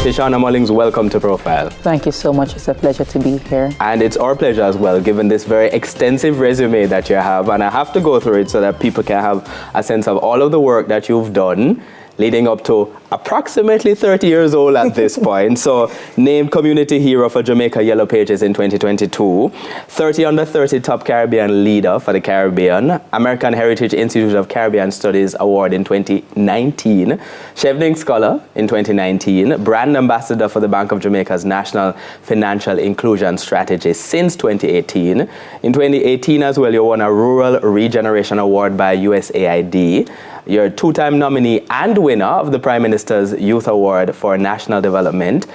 Tishauna Mullings, welcome to Profile. Thank you so much. It's a pleasure to be here. And it's our pleasure as well, given this very extensive resume that you have. And I have to go through it so that people can have a sense of all of the work that you've done, leading up to approximately 30 years old at this point. So, named Community Hero for Jamaica Yellow Pages in 2022, 30 under 30 Top Caribbean Leader for the Caribbean, American Heritage Institute of Caribbean Studies Award in 2019, Chevening Scholar in 2019, Brand Ambassador for the Bank of Jamaica's National Financial Inclusion Strategy since 2018. In 2018 as well, you won a Rural Regeneration Award by USAID. You're a two-time nominee and winner of the Prime Minister's Youth Award for National Development,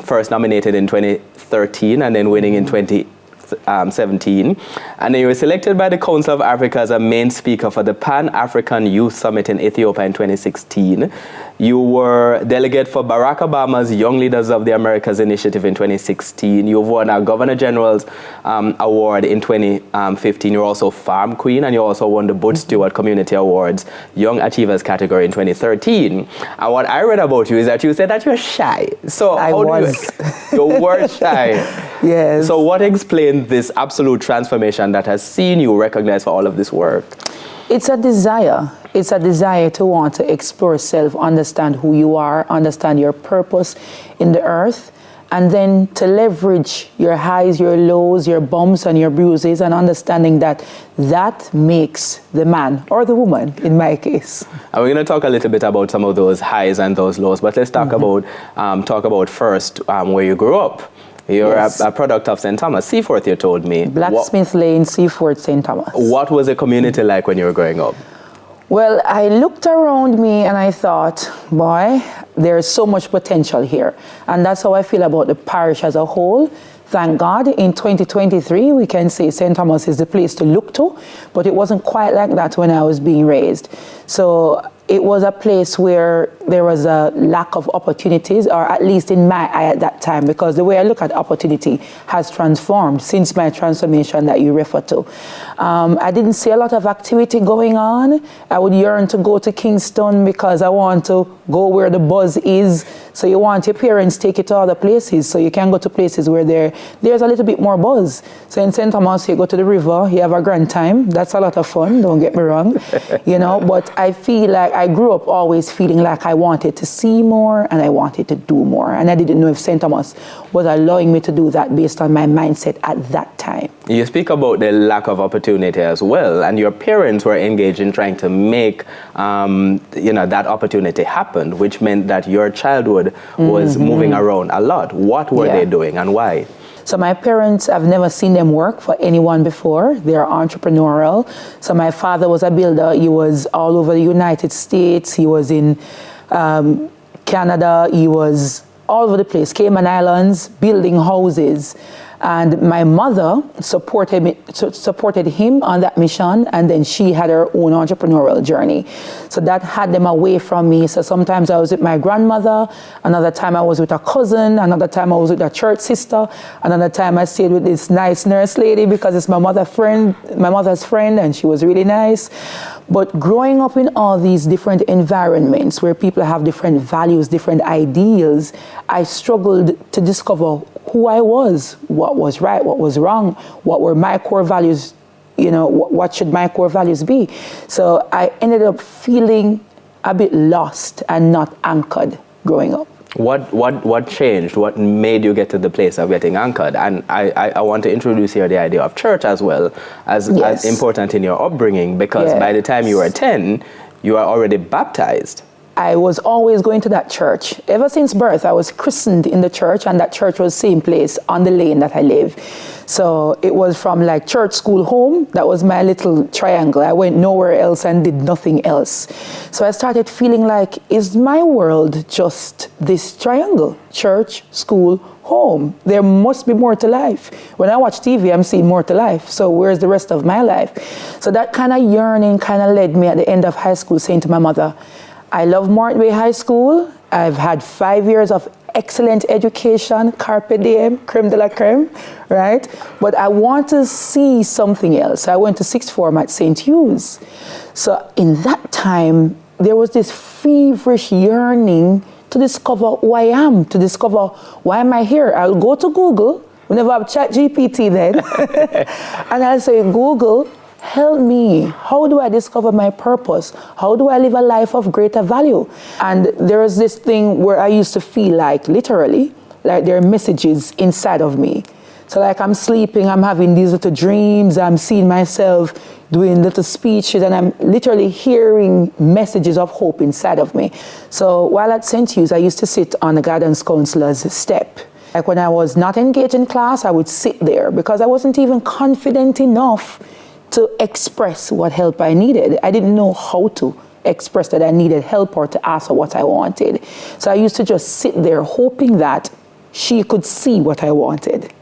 first nominated in 2013 and then winning in 2017. And then you were selected by the Council of Africa as a main speaker for the Pan-African Youth Summit in Ethiopia in 2016. You were delegate for Barack Obama's Young Leaders of the Americas initiative in 2016. You've won a Governor General's award in 2015. You're also Farm Queen, and you also won the Butch Stewart Community Awards Young Achievers category in 2013. And what I read about you is that you said that you're shy. So you were shy. Yes. So what explained this absolute transformation that has seen you recognized for all of this work? It's a desire. It's a desire to want to explore self, understand who you are, understand your purpose in the earth, and then to leverage your highs, your lows, your bumps and your bruises, and understanding that that makes the man or the woman, in my case. And we're going to talk a little bit about some of those highs and those lows, but let's talk about first where you grew up. You're a product of St. Thomas, Seaforth, you told me. Blacksmith Lane, Seaforth, St. Thomas. What was the community like when you were growing up? Well, I looked around me and I thought, boy, there's so much potential here. And that's how I feel about the parish as a whole. Thank God, in 2023, we can say St. Thomas is the place to look to, but it wasn't quite like that when I was being raised. So it was a place where there was a lack of opportunities, or at least in my eye at that time, because the way I look at opportunity has transformed since my transformation that you refer to. I didn't see a lot of activity going on. I would yearn to go to Kingston because I want to go where the buzz is. So you want your parents to take you to other places, so you can go to places where there's a little bit more buzz. So in St. Thomas, you go to the river, you have a grand time. That's a lot of fun, don't get me wrong, but I feel like I grew up always feeling like I wanted to see more and I wanted to do more. And I didn't know if St. Thomas was allowing me to do that based on my mindset at that time. You speak about the lack of opportunity as well, and your parents were engaged in trying to make that opportunity happen, which meant that your childhood was moving around a lot. What were they doing and why? So my parents, I've never seen them work for anyone before. They're entrepreneurial. So my father was a builder. He was all over the United States. He was in Canada. He was all over the place, Cayman Islands, building houses. And my mother supported him on that mission, and then she had her own entrepreneurial journey. So that had them away from me. So sometimes I was with my grandmother, another time I was with a cousin, another time I was with a church sister, another time I stayed with this nice nurse lady because it's my mother's friend, and she was really nice. But growing up in all these different environments where people have different values, different ideals, I struggled to discover who I was, what was right, what was wrong, what were my core values, what should my core values be. So I ended up feeling a bit lost and not anchored growing up. What changed? What made you get to the place of getting anchored? And I want to introduce here the idea of church as well as important in your upbringing, because by the time you were 10, you were already baptized. I was always going to that church. Ever since birth, I was christened in the church, and that church was the same place on the lane that I live. So it was from like church, school, home. That was my little triangle. I went nowhere else and did nothing else. So I started feeling like, is my world just this triangle? Church, school, home. There must be more to life. When I watch TV, I'm seeing more to life. So where's the rest of my life? So that kind of yearning kind of led me at the end of high school saying to my mother, I love Martin Way High School. I've had 5 years of excellent education, carpe diem, creme de la creme, right? But I want to see something else. I went to sixth form at St. Hugh's. So in that time, there was this feverish yearning to discover who I am, to discover why am I here. I'll go to Google. We never have ChatGPT then. And I'll say, Google, help me. How do I discover my purpose? How do I live a life of greater value? And there is this thing where I used to feel like, literally, like there are messages inside of me. So like I'm sleeping, I'm having these little dreams, I'm seeing myself doing little speeches, and I'm literally hearing messages of hope inside of me. So while at St. Hugh's, I used to sit on the guidance counselor's step. Like when I was not engaged in class, I would sit there because I wasn't even confident enough to express what help I needed. I didn't know how to express that I needed help or to ask her what I wanted. So I used to just sit there hoping that she could see what I wanted.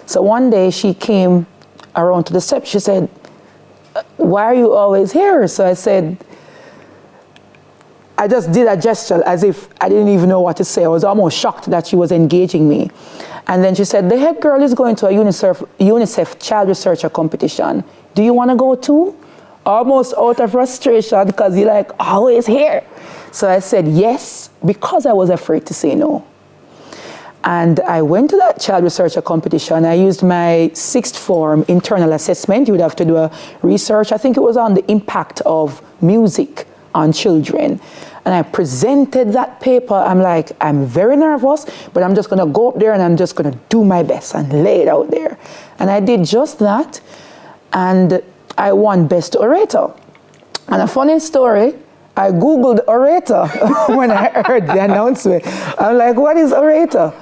So one day she came around to the steps. She said, why are you always here? So I said, I just did a gesture as if I didn't even know what to say. I was almost shocked that she was engaging me. And then she said, the head girl is going to a UNICEF child researcher competition. Do you want to go too? Almost out of frustration because you're like, always here. So I said yes, because I was afraid to say no. And I went to that child researcher competition. I used my sixth form internal assessment. You would have to do a research. I think it was on the impact of music on children. And I presented that paper. I'm like, I'm very nervous, but I'm just going to go up there and I'm just going to do my best and lay it out there. And I did just that. And I won Best Orator. And a funny story, I Googled orator when I heard the announcement. I'm like, what is orator?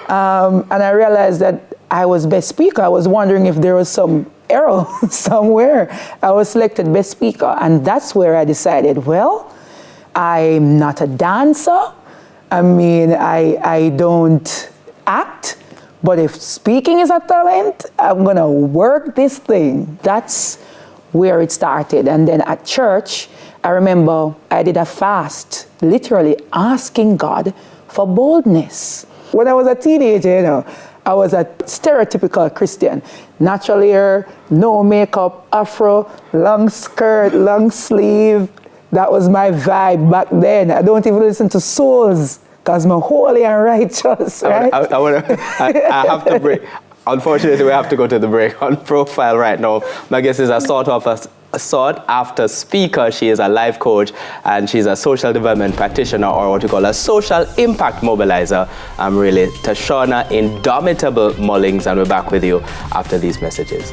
And I realized that I was best speaker. I was wondering if there was some error somewhere. I was selected best speaker. And that's where I decided, well, I'm not a dancer. I mean, I don't act. But if speaking is a talent, I'm going to work this thing. That's where it started. And then at church, I remember I did a fast, literally asking God for boldness. When I was a teenager, I was a stereotypical Christian. Natural hair, no makeup, afro, long skirt, long sleeve. That was my vibe back then. I don't even listen to souls because I'm holy and righteous, right? I have to break. Unfortunately, we have to go to the break on profile right now. My guest is a sought-after speaker. She is a life coach, and she's a social development practitioner, or what we call a social impact mobilizer. I'm really Tishauna Indomitable Mullings, and we're back with you after these messages.